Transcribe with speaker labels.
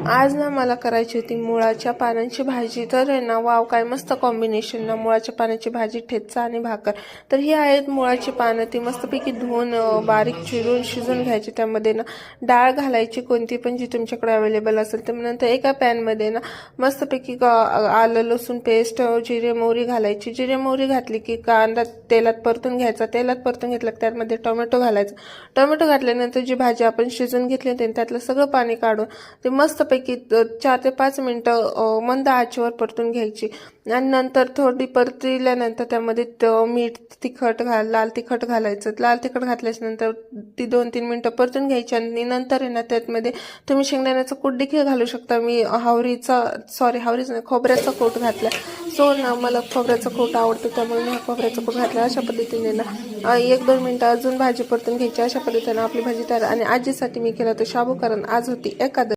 Speaker 1: आज ना मला करायची होती मुळाच्या पानांची भाजी. तर आहे ना, वाव काय मस्त कॉम्बिनेशन ना, मुळाच्या पानाची भाजी, ठेचा आणि भाकर. तर ही आहेत मुळाची पानं. ती मस्तपैकी धुवून बारीक चिरून शिजून घ्यायची. त्यामध्ये ना डाळ घालायची, कोणती पण जी तुमच्याकडे अवेलेबल असेल. तर नंतर एका पॅनमध्ये ना मस्तपैकी आलं लसूण पेस्ट, जिरे मोहरी घालायची. जिरे मोहरी घातली की कांदा तेलात परतून घ्यायचा. तेलात परतून घेतला की त्यामध्ये टोमॅटो घालायचा. टोमॅटो घातल्यानंतर जी भाजी आपण शिजून घेतली होती त्यातलं सगळं पाणी काढून ते मस्तपैकी 4 ते 5 मिनिटं मंद आचेवर परतून घ्यायची. आणि नंतर थोडी परतल्यानंतर त्यामध्ये मीठ, तिखट लाल तिखट घालायचं. लाल तिखट घातल्यानंतर ती 2-3 मिनिटं परतून घ्यायची. आणि नंतर आहे ना त्यामध्ये तुम्ही शेंगदाण्याचा कूट देखील घालू शकता. मी हावरीचा नाही, खोबऱ्याचा कूट घातला. सो ना मला खोबऱ्याचा कूट आवडतो, त्यामुळे मी खोबऱ्याचा कूट घातला. अशा पद्धतीने ना 1-2 मिनिटं अजून भाजी परतून घ्यायची. अशा पद्धतीने आपली भाजी तयार. आणि आजीसाठी मी केलं होतं शाबू, कारण आज होती एकादशी.